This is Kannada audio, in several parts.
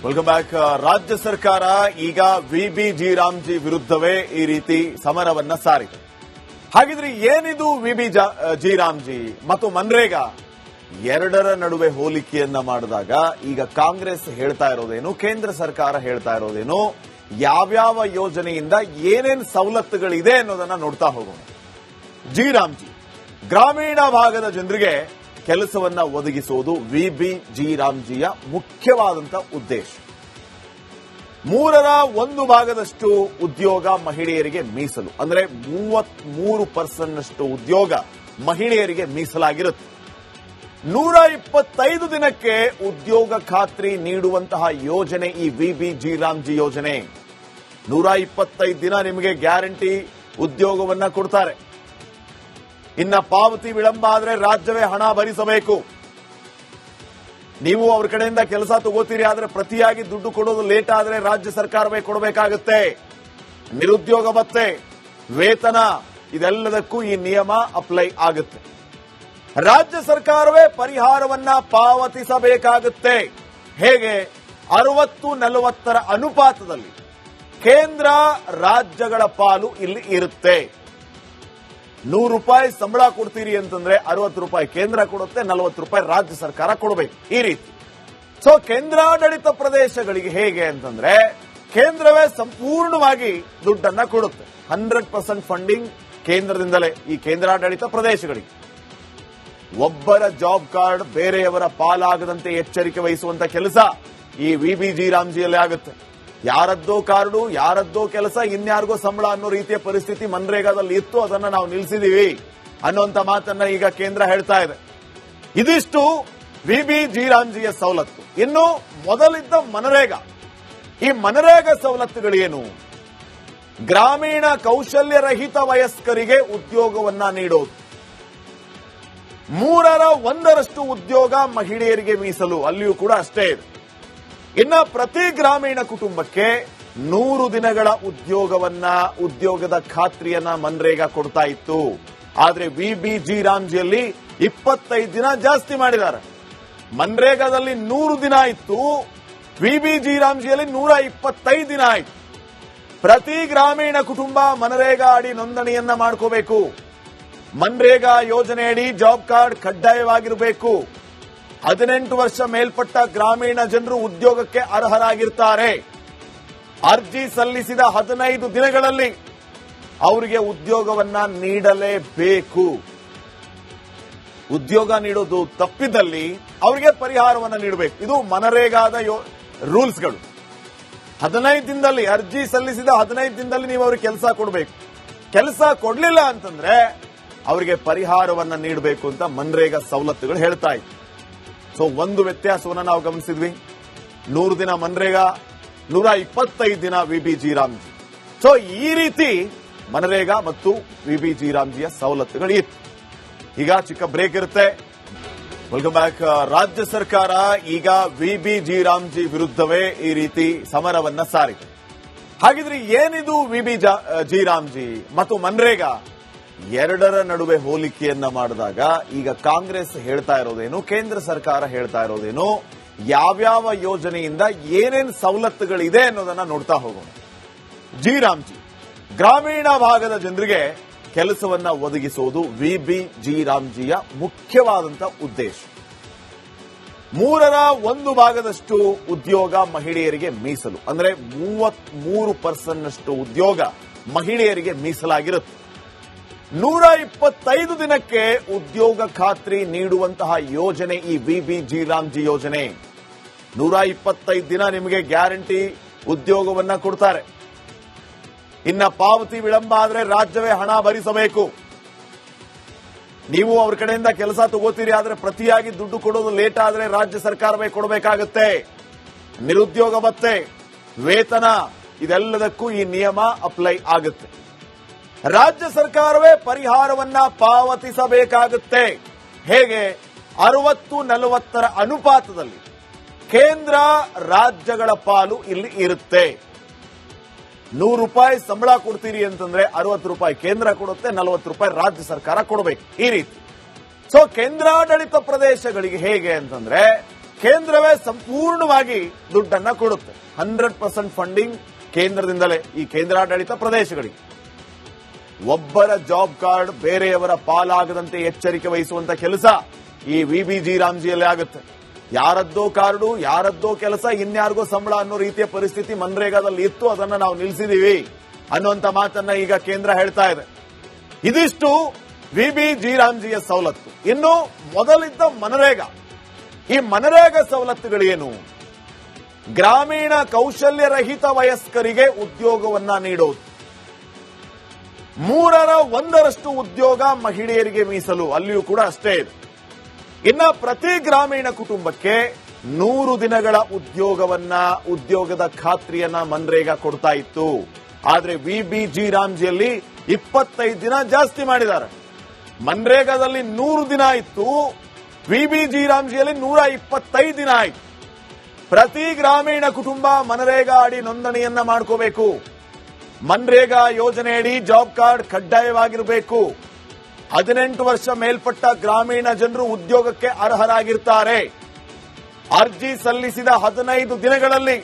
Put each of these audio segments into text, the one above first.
Welcome back. ರಾಜ್ಯ ಸರ್ಕಾರ ಈಗ ವಿಬಿಜಿ ರಾಮ್ಜಿ ವಿರುದ್ಧವೇ ಈ ರೀತಿ ಸಮರವನ್ನ ಸಾರಿದೆ. ಹಾಗಿದ್ರೆ ಏನಿದು ವಿಬಿಜಿ ರಾಮ್ಜಿ ಮತ್ತು ಮನ್ರೇಗಾ ಎರಡರ ನಡುವೆ ಹೋಲಿಕೆಯನ್ನ ಮಾಡಿದಾಗ ಈಗ ಕಾಂಗ್ರೆಸ್ ಹೇಳ್ತಾ ಇರೋದೇನು, ಕೇಂದ್ರ ಸರ್ಕಾರ ಹೇಳ್ತಾ ಇರೋದೇನು, ಯಾವ್ಯಾವ ಯೋಜನೆಯಿಂದ ಏನೇನು ಸವಲತ್ತುಗಳಿದೆ ಅನ್ನೋದನ್ನ ನೋಡ್ತಾ ಹೋಗೋಣ. ಜಿ ರಾಮ್ಜಿ ಗ್ರಾಮೀಣ ಭಾಗದ ಜನರಿಗೆ ಕೆಲಸವನ್ನ ಒದಗಿಸುವುದು ವಿಬಿಜಿ ರಾಮ್ಜಿಯ ಮುಖ್ಯವಾದಂತಹ ಉದ್ದೇಶ. 1/3 ಉದ್ಯೋಗ ಮಹಿಳೆಯರಿಗೆ ಮೀಸಲು, ಅಂದ್ರೆ 33% ಉದ್ಯೋಗ ಮಹಿಳೆಯರಿಗೆ ಮೀಸಲಾಗಿರುತ್ತೆ. 125 ದಿನಕ್ಕೆ ಉದ್ಯೋಗ ಖಾತ್ರಿ ನೀಡುವಂತಹ ಯೋಜನೆ ಈ ವಿಬಿಜಿ ರಾಮ್ಜಿ ಯೋಜನೆ. 125 ದಿನ ನಿಮಗೆ ಗ್ಯಾರಂಟಿ ಉದ್ಯೋಗವನ್ನ ಕೊಡ್ತಾರೆ. ಇನ್ನ ಪಾವತಿ ವಿಳಂಬ ಆದ್ರೆ ರಾಜ್ಯವೇ ಹಣ ಭರಿಸಬೇಕು. ನೀವು ಅವ್ರ ಕಡೆಯಿಂದ ಕೆಲಸ ತಗೋತೀರಿ, ಆದ್ರೆ ಪ್ರತಿಯಾಗಿ ದುಡ್ಡು ಕೊಡೋದು ಲೇಟ್ ಆದ್ರೆ ರಾಜ್ಯ ಸರ್ಕಾರವೇ ಕೊಡಬೇಕಾಗುತ್ತೆ. ನಿರುದ್ಯೋಗ ಭತ್ಯೆ, ವೇತನ, ಇದೆಲ್ಲದಕ್ಕೂ ಈ ನಿಯಮ ಅಪ್ಲೈ ಆಗುತ್ತೆ. ರಾಜ್ಯ ಸರ್ಕಾರವೇ ಪರಿಹಾರವನ್ನ ಪಾವತಿಸಬೇಕಾಗುತ್ತೆ. ಹೇಗೆ? 60-40 ಅನುಪಾತದಲ್ಲಿ ಕೇಂದ್ರ ರಾಜ್ಯಗಳ ಪಾಲು ಇಲ್ಲಿ ಇರುತ್ತೆ. 100 ರೂಪಾಯಿ ಸಂಬಳ ಕೊಡ್ತೀರಿ ಅಂತಂದ್ರೆ 60 ರೂಪಾಯಿ ಕೇಂದ್ರ ಕೊಡುತ್ತೆ, 40 ರೂಪಾಯಿ ರಾಜ್ಯ ಸರ್ಕಾರ ಕೊಡಬೇಕು. ಈ ರೀತಿ. ಸೊ ಕೇಂದ್ರಾಡಳಿತ ಪ್ರದೇಶಗಳಿಗೆ ಹೇಗೆ ಅಂತಂದ್ರೆ ಕೇಂದ್ರವೇ ಸಂಪೂರ್ಣವಾಗಿ ದುಡ್ಡನ್ನ ಕೊಡುತ್ತೆ. 100% ಫಂಡಿಂಗ್ ಕೇಂದ್ರದಿಂದಲೇ ಈ ಕೇಂದ್ರಾಡಳಿತ ಪ್ರದೇಶಗಳಿಗೆ. ಒಬ್ಬರ ಜಾಬ್ ಕಾರ್ಡ್ ಬೇರೆಯವರ ಪಾಲಾಗದಂತೆ ಎಚ್ಚರಿಕೆ ವಹಿಸುವಂತ ಕೆಲಸ ಈ ವಿಬಿಜಿ ರಾಮ್ಜಿಯಲ್ಲಿ ಆಗುತ್ತೆ. ಯಾರದ್ದೋ ಕಾರ್ಡು, ಯಾರದ್ದೋ ಕೆಲಸ, ಇನ್ಯಾರಿಗೋ ಸಂಬಳ ಅನ್ನೋ ರೀತಿಯ ಪರಿಸ್ಥಿತಿ ಮನ್ರೇಗಾದಲ್ಲಿ ಇತ್ತು. ಅದನ್ನ ನಾವು ನಿಲ್ಲಿಸಿದೀವಿ ಅನ್ನುವಂತ ಮಾತನ್ನ ಈಗ ಕೇಂದ್ರ ಹೇಳ್ತಾ ಇದೆ. ಇದಿಷ್ಟು ವಿಬಿಜಿ ರಾಮ್ಜಿಯ ಸವಲತ್ತು. ಇನ್ನು ಮೊದಲಿದ್ದ ಮನರೇಗಾ, ಈ ಮನರೇಗಾ ಸವಲತ್ತುಗಳೇನು? ಗ್ರಾಮೀಣ ಕೌಶಲ್ಯರಹಿತ ವಯಸ್ಕರಿಗೆ ಉದ್ಯೋಗವನ್ನ ನೀಡೋದು. 1/3 ಉದ್ಯೋಗ ಮಹಿಳೆಯರಿಗೆ ಮೀಸಲು, ಅಲ್ಲಿಯೂ ಕೂಡ ಅಷ್ಟೇ ಇದೆ. ಇನ್ನ ಪ್ರತಿ ಗ್ರಾಮೀಣ ಕುಟುಂಬಕ್ಕೆ 100 ದಿನಗಳ ಉದ್ಯೋಗದ ಖಾತ್ರಿಯನ್ನ ಮನ್ರೇಗಾ ಕೊಡ್ತಾ ಇತ್ತು. ಆದ್ರೆ ವಿಬಿಜಿ ರಾಮ್ಜಿಯಲ್ಲಿ 25 ದಿನ ಜಾಸ್ತಿ ಮಾಡಿದ್ದಾರೆ. ಮನ್ರೇಗಾದಲ್ಲಿ 100 ದಿನ ಇತ್ತು, ವಿಬಿಜಿ ರಾಮ್ಜಿಯಲ್ಲಿ 125 ದಿನ ಆಯಿತು. ಪ್ರತಿ ಗ್ರಾಮೀಣ ಕುಟುಂಬ ಮನರೇಗಾ ಅಡಿ ನೋಂದಣಿಯನ್ನ ಮಾಡ್ಕೋಬೇಕು. ಮನ್ರೇಗಾ ಯೋಜನೆಯಡಿ ಜಾಬ್ ಕಾರ್ಡ್ ಕಡ್ಡಾಯವಾಗಿರಬೇಕು. 18 ವರ್ಷ ಮೇಲ್ಪಟ್ಟ ಗ್ರಾಮೀಣ ಜನರು ಉದ್ಯೋಗಕ್ಕೆ ಅರ್ಹರಾಗಿರ್ತಾರೆ. ಅರ್ಜಿ ಸಲ್ಲಿಸಿದ 15 ದಿನಗಳಲ್ಲಿ ಅವರಿಗೆ ಉದ್ಯೋಗವನ್ನ ನೀಡಲೇಬೇಕು. ಉದ್ಯೋಗ ನೀಡೋದು ತಪ್ಪಿದಲ್ಲಿ ಅವರಿಗೆ ಪರಿಹಾರವನ್ನ ನೀಡಬೇಕು. ಇದು ಮನರೇಗಾದ ರೂಲ್ಸ್ಗಳು. 15 ದಿನದಲ್ಲಿ ಅರ್ಜಿ ಸಲ್ಲಿಸಿದ 15 ದಿನದಲ್ಲಿ ನೀವು ಅವ್ರಿಗೆ ಕೆಲಸ ಕೊಡಬೇಕು. ಕೆಲಸ ಕೊಡ್ಲಿಲ್ಲ ಅಂತಂದ್ರೆ ಅವರಿಗೆ ಪರಿಹಾರವನ್ನ ನೀಡಬೇಕು ಅಂತ ಮನ್ರೇಗಾ ಸವಲತ್ತುಗಳು ಹೇಳ್ತಾ ಇತ್ತು. ಸೊ ಒಂದು ವ್ಯತ್ಯಾಸವನ್ನ ನಾವು ಗಮನಿಸಿದ್ವಿ. 100 ದಿನ ಮನ್ರೇಗಾ, 125 ದಿನ ವಿಬಿಜಿ ರಾಮ್ಜಿ. ಸೊ ಈ ರೀತಿ ಮನರೇಗಾ ಮತ್ತು ವಿಬಿಜಿ ರಾಮ್ಜಿಯ ಸವಲತ್ತುಗಳು ಇತ್ತು. ಈಗ ಚಿಕ್ಕ ಬ್ರೇಕ್ ಇರುತ್ತೆ. Welcome back. ರಾಜ್ಯ ಸರ್ಕಾರ ಈಗ ವಿಬಿಜಿ ರಾಮ್ಜಿ ವಿರುದ್ಧವೇ ಈ ರೀತಿ ಸಮರವನ್ನ ಸಾರಿದೆ. ಹಾಗಿದ್ರೆ ಏನಿದು ವಿಬಿಜಿ ರಾಮ್ಜಿ ಮತ್ತು ಮನ್ರೇಗಾ ಎರಡರ ನಡುವೆ ಹೋಲಿಕೆಯನ್ನ ಮಾಡಿದಾಗ ಈಗ ಕಾಂಗ್ರೆಸ್ ಹೇಳ್ತಾ ಇರೋದೇನು, ಕೇಂದ್ರ ಸರ್ಕಾರ ಹೇಳ್ತಾ ಇರೋದೇನು, ಯಾವ್ಯಾವ ಯೋಜನೆಯಿಂದ ಏನೇನು ಸವಲತ್ತುಗಳಿದೆ ಅನ್ನೋದನ್ನ ನೋಡ್ತಾ ಹೋಗೋಣ. ಜಿ ರಾಮ್ಜಿ ಗ್ರಾಮೀಣ ಭಾಗದ ಜನರಿಗೆ ಕೆಲಸವನ್ನ ಒದಗಿಸುವುದು ವಿಬಿಜಿ ರಾಮ್ಜಿಯ ಮುಖ್ಯವಾದಂತಹ ಉದ್ದೇಶ. 1/3 ಉದ್ಯೋಗ ಮಹಿಳೆಯರಿಗೆ ಮೀಸಲು, ಅಂದ್ರೆ 33% ಉದ್ಯೋಗ ಮಹಿಳೆಯರಿಗೆ ಮೀಸಲಾಗಿರುತ್ತೆ. 125 ದಿನಕ್ಕೆ ಉದ್ಯೋಗ ಖಾತ್ರಿ ನೀಡುವಂತಹ ಯೋಜನೆ ಈ ವಿಬಿಜಿ ರಾಮ್ಜಿ ಯೋಜನೆ. 125 ದಿನ ನಿಮಗೆ ಗ್ಯಾರಂಟಿ ಉದ್ಯೋಗವನ್ನ ಕೊಡ್ತಾರೆ. ಇನ್ನ ಪಾವತಿ ವಿಳಂಬ ಆದ್ರೆ ರಾಜ್ಯವೇ ಹಣ ಭರಿಸಬೇಕು. ನೀವು ಅವ್ರ ಕಡೆಯಿಂದ ಕೆಲಸ ತಗೋತೀರಿ, ಆದ್ರೆ ಪ್ರತಿಯಾಗಿ ದುಡ್ಡು ಕೊಡೋದು ಲೇಟ್ ಆದ್ರೆ ರಾಜ್ಯ ಸರ್ಕಾರವೇ ಕೊಡಬೇಕಾಗುತ್ತೆ. ನಿರುದ್ಯೋಗ ಭತ್ಯೆ, ವೇತನ, ಇದೆಲ್ಲದಕ್ಕೂ ಈ ನಿಯಮ ಅಪ್ಲೈ ಆಗುತ್ತೆ. ರಾಜ್ಯ ಸರ್ಕಾರವೇ ಪರಿಹಾರವನ್ನ ಪಾವತಿಸಬೇಕಾಗುತ್ತೆ. ಹೇಗೆ? 60-40 ಅನುಪಾತದಲ್ಲಿ ಕೇಂದ್ರ ರಾಜ್ಯಗಳ ಪಾಲು ಇಲ್ಲಿ ಇರುತ್ತೆ. 100 ರೂಪಾಯಿ ಸಂಬಳ ಕೊಡ್ತೀರಿ ಅಂತಂದ್ರೆ 60 ರೂಪಾಯಿ ಕೇಂದ್ರ ಕೊಡುತ್ತೆ, 40 ರೂಪಾಯಿ ರಾಜ್ಯ ಸರ್ಕಾರ ಕೊಡಬೇಕು. ಈ ರೀತಿ. ಸೊ ಕೇಂದ್ರಾಡಳಿತ ಪ್ರದೇಶಗಳಿಗೆ ಹೇಗೆ ಅಂತಂದ್ರೆ ಕೇಂದ್ರವೇ ಸಂಪೂರ್ಣವಾಗಿ ದುಡ್ಡನ್ನ ಕೊಡುತ್ತೆ. 100% ಫಂಡಿಂಗ್ ಕೇಂದ್ರದಿಂದಲೇ ಈ ಕೇಂದ್ರಾಡಳಿತ ಪ್ರದೇಶಗಳಿಗೆ. ಒಬ್ಬರ ಜಾಬ್ ಕಾರ್ಡ್ ಬೇರೆಯವರ ಪಾಲಾಗದಂತೆ ಎಚ್ಚರಿಕೆ ವಹಿಸುವಂತ ಕೆಲಸ ಈ ವಿಬಿಜಿ ರಾಮ್ಜಿಯಲ್ಲಿ ಆಗುತ್ತೆ. ಯಾರದ್ದೋ ಕಾರ್ಡು, ಯಾರದ್ದೋ ಕೆಲಸ, ಇನ್ಯಾರಿಗೋ ಸಂಬಳ ಅನ್ನೋ ರೀತಿಯ ಪರಿಸ್ಥಿತಿ ಮನ್ರೇಗಾದಲ್ಲಿ ಇತ್ತು, ಅದನ್ನ ನಾವು ನಿಲ್ಲಿಸಿದೀವಿ ಅನ್ನುವಂತ ಮಾತನ್ನ ಈಗ ಕೇಂದ್ರ ಹೇಳ್ತಾ ಇದೆ. ಇದಿಷ್ಟು ವಿಬಿಜಿ ರಾಮ್ಜಿಯ ಸವಲತ್ತು. ಇನ್ನು ಮೊದಲಿದ್ದ ಮನರೇಗಾ, ಈ ಮನರೇಗಾ ಸವಲತ್ತುಗಳೇನು? ಗ್ರಾಮೀಣ ಕೌಶಲ್ಯರಹಿತ ವಯಸ್ಕರಿಗೆ ಉದ್ಯೋಗವನ್ನ ನೀಡೋದು. 1/3 ಉದ್ಯೋಗ ಮಹಿಳೆಯರಿಗೆ ಮೀಸಲು, ಅಲ್ಲಿಯೂ ಕೂಡ ಅಷ್ಟೇ ಇದೆ. ಇನ್ನ ಪ್ರತಿ ಗ್ರಾಮೀಣ ಕುಟುಂಬಕ್ಕೆ 100 ದಿನಗಳ ಉದ್ಯೋಗದ ಖಾತ್ರಿಯನ್ನ ಮನ್ರೇಗಾ ಕೊಡ್ತಾ ಇತ್ತು. ಆದ್ರೆ ವಿಬಿಜಿ ರಾಮ್ಜಿಯಲ್ಲಿ 25 ದಿನ ಜಾಸ್ತಿ ಮಾಡಿದ್ದಾರೆ. ಮನ್ರೇಗಾದಲ್ಲಿ 100 ದಿನ ಇತ್ತು, ವಿಬಿಜಿ ರಾಮ್ಜಿಯಲ್ಲಿ 125 ದಿನ ಆಯ್ತು. ಪ್ರತಿ ಗ್ರಾಮೀಣ ಕುಟುಂಬ ಮನರೇಗಾ ಅಡಿ ನೋಂದಣಿಯನ್ನ ಮಾಡ್ಕೋಬೇಕು. ಮನ್ರೇಗಾ ಯೋಜನೆಯಡಿ ಜಾಬ್ ಕಾರ್ಡ್ ಕಡ್ಡಾಯವಾಗಿರಬೇಕು. 18 ವರ್ಷ ಮೇಲ್ಪಟ್ಟ ಗ್ರಾಮೀಣ ಜನರು ಉದ್ಯೋಗಕ್ಕೆ ಅರ್ಹರಾಗಿರ್ತಾರೆ. ಅರ್ಜಿ ಸಲ್ಲಿಸಿದ 15 ದಿನಗಳಲ್ಲಿ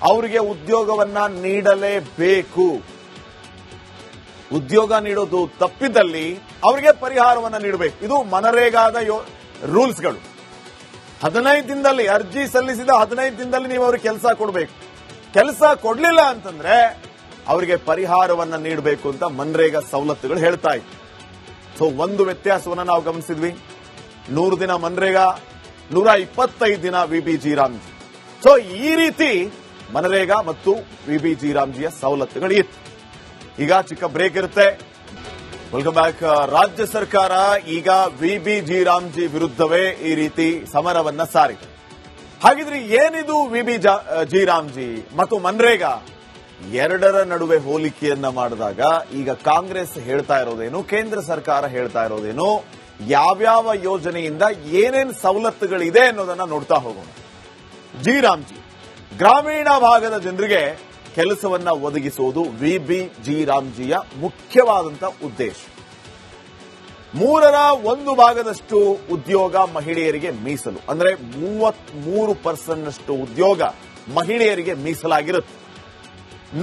ಅವರಿಗೆ ಉದ್ಯೋಗವನ್ನ ನೀಡಲೇಬೇಕು. ಉದ್ಯೋಗ ನೀಡೋದು ತಪ್ಪಿದಲ್ಲಿ ಅವರಿಗೆ ಪರಿಹಾರವನ್ನ ನೀಡಬೇಕು. ಇದು ಮನರೇಗಾದ ರೂಲ್ಸ್ಗಳು. 15 ದಿನದಲ್ಲಿ, ಅರ್ಜಿ ಸಲ್ಲಿಸಿದ 15 ದಿನದಲ್ಲಿ ನೀವು ಅವ್ರಿಗೆ ಕೆಲಸ ಕೊಡಬೇಕು. ಕೆಲಸ ಕೊಡ್ಲಿಲ್ಲ ಅಂತಂದ್ರೆ ಅವರಿಗೆ ಪರಿಹಾರವನ್ನ ನೀಡಬೇಕು ಅಂತ ಮನ್ರೇಗಾ ಸವಲತ್ತುಗಳು ಹೇಳ್ತಾ ಇತ್ತು. ಸೊ ಒಂದು ವ್ಯತ್ಯಾಸವನ್ನ ನಾವು ಗಮನಿಸಿದ್ವಿ. 100 ದಿನ ಮನ್ರೇಗಾ, 125 ದಿನ ವಿಬಿಜಿ ರಾಮ್ಜಿ. ಸೊ ಈ ರೀತಿ ಮನರೇಗಾ ಮತ್ತು ವಿಬಿಜಿ ರಾಮ್ಜಿಯ ಸವಲತ್ತುಗಳು ಇತ್ತು. ಈಗ ಚಿಕ್ಕ ಬ್ರೇಕ್ ಇರುತ್ತೆ. Welcome back. ರಾಜ್ಯ ಸರ್ಕಾರ ಈಗ ವಿಬಿಜಿ ರಾಮ್ಜಿ ವಿರುದ್ಧವೇ ಈ ರೀತಿ ಸಮರವನ್ನ ಸಾರಿದೆ. ಹಾಗಿದ್ರೆ ಏನಿದು ವಿಬಿಜಿ ರಾಮ್ಜಿ ಮತ್ತು ಮನ್ರೇಗಾ? ಎರಡರ ನಡುವೆ ಹೋಲಿಕೆಯನ್ನ ಮಾಡಿದಾಗ ಈಗ ಕಾಂಗ್ರೆಸ್ ಹೇಳ್ತಾ ಇರೋದೇನು, ಕೇಂದ್ರ ಸರ್ಕಾರ ಹೇಳ್ತಾ ಇರೋದೇನು, ಯಾವ್ಯಾವ ಯೋಜನೆಯಿಂದ ಏನೇನು ಸವಲತ್ತುಗಳಿದೆ ಅನ್ನೋದನ್ನ ನೋಡ್ತಾ ಹೋಗೋಣ. ಜಿ ರಾಮ್ಜಿ ಗ್ರಾಮೀಣ ಭಾಗದ ಜನರಿಗೆ ಕೆಲಸವನ್ನ ಒದಗಿಸುವುದು ವಿಬಿಜಿ ರಾಮ್ಜಿಯ ಮುಖ್ಯವಾದಂತ ಉದ್ದೇಶ. 1/3 ಉದ್ಯೋಗ ಮಹಿಳೆಯರಿಗೆ ಮೀಸಲು, ಅಂದ್ರೆ 33% ಉದ್ಯೋಗ ಮಹಿಳೆಯರಿಗೆ ಮೀಸಲಾಗಿರುತ್ತೆ.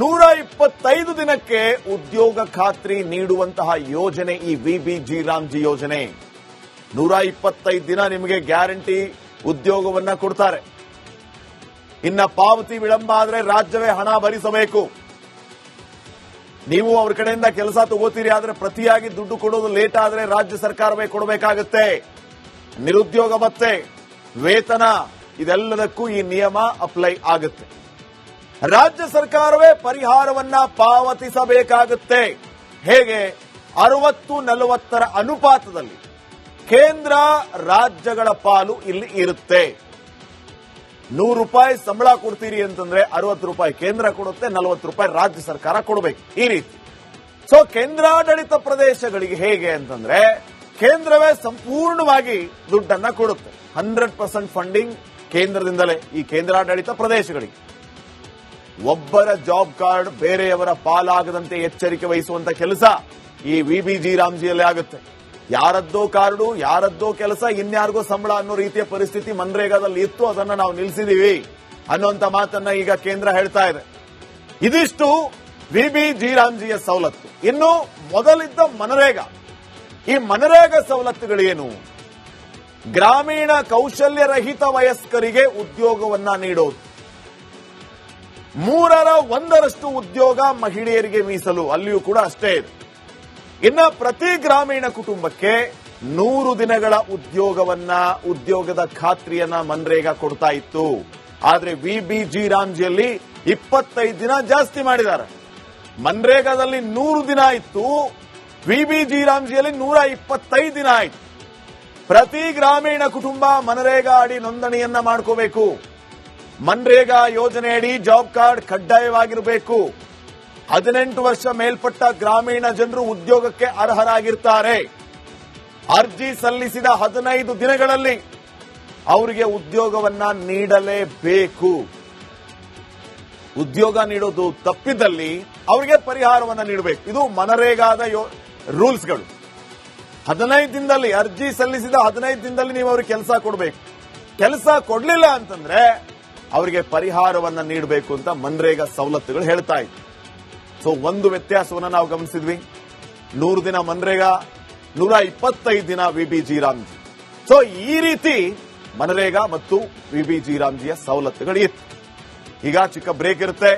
125 ದಿನಕ್ಕೆ ಉದ್ಯೋಗ ಖಾತ್ರಿ ನೀಡುವಂತಹ ಯೋಜನೆ ಈ ವಿಬಿಜಿ ರಾಮ್ಜಿ ಯೋಜನೆ. 125 ದಿನ ನಿಮಗೆ ಗ್ಯಾರಂಟಿ ಉದ್ಯೋಗವನ್ನ ಕೊಡ್ತಾರೆ. ಇನ್ನ ಪಾವತಿ ವಿಳಂಬ ಆದ್ರೆ ರಾಜ್ಯವೇ ಹಣ ಭರಿಸಬೇಕು. ನೀವು ಅವ್ರ ಕಡೆಯಿಂದ ಕೆಲಸ ತಗೋತೀರಿ, ಆದ್ರೆ ಪ್ರತಿಯಾಗಿ ದುಡ್ಡು ಕೊಡೋದು ಲೇಟ್ ಆದ್ರೆ ರಾಜ್ಯ ಸರ್ಕಾರವೇ ಕೊಡಬೇಕಾಗುತ್ತೆ. ನಿರುದ್ಯೋಗ ಭತ್ಯೆ, ವೇತನ, ಇದೆಲ್ಲದಕ್ಕೂ ಈ ನಿಯಮ ಅಪ್ಲೈ ಆಗುತ್ತೆ. ರಾಜ್ಯ ಸರ್ಕಾರವೇ ಪರಿಹಾರವನ್ನ ಪಾವತಿಸಬೇಕಾಗುತ್ತೆ. ಹೇಗೆ? 60-40 ಅನುಪಾತದಲ್ಲಿ ಕೇಂದ್ರ ರಾಜ್ಯಗಳ ಪಾಲು ಇಲ್ಲಿ ಇರುತ್ತೆ. 100 ರೂಪಾಯಿ ಸಂಬಳ ಕೊಡ್ತೀರಿ ಅಂತಂದ್ರೆ 60 ರೂಪಾಯಿ ಕೇಂದ್ರ ಕೊಡುತ್ತೆ, 40 ರೂಪಾಯಿ ರಾಜ್ಯ ಸರ್ಕಾರ ಕೊಡಬೇಕು. ಈ ರೀತಿ. ಸೊ ಕೇಂದ್ರಾಡಳಿತ ಪ್ರದೇಶಗಳಿಗೆ ಹೇಗೆ ಅಂತಂದ್ರೆ ಕೇಂದ್ರವೇ ಸಂಪೂರ್ಣವಾಗಿ ದುಡ್ಡನ್ನ ಕೊಡುತ್ತೆ. 100% ಫಂಡಿಂಗ್ ಕೇಂದ್ರದಿಂದಲೇ ಈ ಕೇಂದ್ರಾಡಳಿತ ಪ್ರದೇಶಗಳಿಗೆ. ಒಬ್ಬರ ಜಾಬ್ ಕಾರ್ಡ್ ಬೇರೆಯವರ ಪಾಲಾಗದಂತೆ ಎಚ್ಚರಿಕೆ ವಹಿಸುವಂತ ಕೆಲಸ ಈ ವಿಬಿಜಿ ರಾಮ್ಜಿಯಲ್ಲಿ ಆಗುತ್ತೆ. ಯಾರದ್ದೋ ಕಾರ್ಡು, ಯಾರದ್ದೋ ಕೆಲಸ, ಇನ್ಯಾರಿಗೋ ಸಂಬಳ ಅನ್ನೋ ರೀತಿಯ ಪರಿಸ್ಥಿತಿ ಮನ್ರೇಗಾದಲ್ಲಿ ಇತ್ತು, ಅದನ್ನ ನಾವು ನಿಲ್ಲಿಸಿದೀವಿ ಅನ್ನುವಂತ ಮಾತನ್ನ ಈಗ ಕೇಂದ್ರ ಹೇಳ್ತಾ ಇದೆ. ಇದಿಷ್ಟು ವಿಬಿಜಿ ರಾಮ್ಜಿಯ ಸವಲತ್ತು. ಇನ್ನು ಮೊದಲಿದ್ದ ಮನರೇಗಾ, ಈ ಮನರೇಗಾ ಸವಲತ್ತುಗಳೇನು? ಗ್ರಾಮೀಣ ಕೌಶಲ್ಯರಹಿತ ವಯಸ್ಕರಿಗೆ ಉದ್ಯೋಗವನ್ನ ನೀಡೋದು. 1/3 ಉದ್ಯೋಗ ಮಹಿಳೆಯರಿಗೆ ಮೀಸಲು, ಅಲ್ಲಿಯೂ ಕೂಡ ಅಷ್ಟೇ ಇದೆ. ಇನ್ನ ಪ್ರತಿ ಗ್ರಾಮೀಣ ಕುಟುಂಬಕ್ಕೆ 100 ದಿನಗಳ ಉದ್ಯೋಗದ ಖಾತ್ರಿಯನ್ನ ಮನ್ರೇಗಾ ಕೊಡ್ತಾ ಇತ್ತು. ಆದ್ರೆ ವಿಬಿಜಿ ರಾಮ್ಜಿಯಲ್ಲಿ 25 ದಿನ ಜಾಸ್ತಿ ಮಾಡಿದ್ದಾರೆ. ಮನ್ರೇಗಾದಲ್ಲಿ 100 ದಿನ ಇತ್ತು, ವಿಬಿಜಿ ರಾಮ್ಜಿಯಲ್ಲಿ 125 ದಿನ ಆಯ್ತು. ಪ್ರತಿ ಗ್ರಾಮೀಣ ಕುಟುಂಬ ಮನರೇಗಾ ಅಡಿ ನೋಂದಣಿಯನ್ನ ಮಾಡ್ಕೋಬೇಕು. ಮನ್ರೇಗಾ ಯೋಜನೆಯಡಿ ಜಾಬ್ ಕಾರ್ಡ್ ಕಡ್ಡಾಯವಾಗಿರಬೇಕು. 18 ವರ್ಷ ಮೇಲ್ಪಟ್ಟ ಗ್ರಾಮೀಣ ಜನರು ಉದ್ಯೋಗಕ್ಕೆ ಅರ್ಹರಾಗಿರ್ತಾರೆ. ಅರ್ಜಿ ಸಲ್ಲಿಸಿದ 15 ದಿನಗಳಲ್ಲಿ ಅವರಿಗೆ ಉದ್ಯೋಗವನ್ನ ನೀಡಲೇಬೇಕು. ಉದ್ಯೋಗ ನೀಡೋದು ತಪ್ಪಿದಲ್ಲಿ ಅವರಿಗೆ ಪರಿಹಾರವನ್ನ ನೀಡಬೇಕು. ಇದು ಮನರೇಗಾದ ರೂಲ್ಸ್ಗಳು. 15 ದಿನದಲ್ಲಿ, ಅರ್ಜಿ ಸಲ್ಲಿಸಿದ 15 ದಿನದಲ್ಲಿ ನೀವು ಅವ್ರಿಗೆ ಕೆಲಸ ಕೊಡಬೇಕು. ಕೆಲಸ ಕೊಡ್ಲಿಲ್ಲ ಅಂತಂದ್ರೆ ಅವರಿಗೆ ಪರಿಹಾರವನ್ನ ನೀಡಬೇಕು ಅಂತ ಮನ್ರೇಗಾ ಸವಲತ್ತುಗಳು ಹೇಳ್ತಾ ಇತ್ತು. ಸೊ ಒಂದು ವ್ಯತ್ಯಾಸವನ್ನ ನಾವು ಗಮನಿಸಿದ್ವಿ. 100 ದಿನ ಮನ್ರೇಗಾ, 125 ದಿನ ವಿಬಿಜಿ ರಾಮ್ಜಿ. ಸೊ ಈ ರೀತಿ ಮನ್ರೇಗಾ ಮತ್ತು ವಿಬಿಜಿ ರಾಮ್ಜಿಯ ಸವಲತ್ತುಗಳು ಇತ್ತು. ಈಗ ಚಿಕ್ಕ ಬ್ರೇಕ್ ಇರುತ್ತೆ.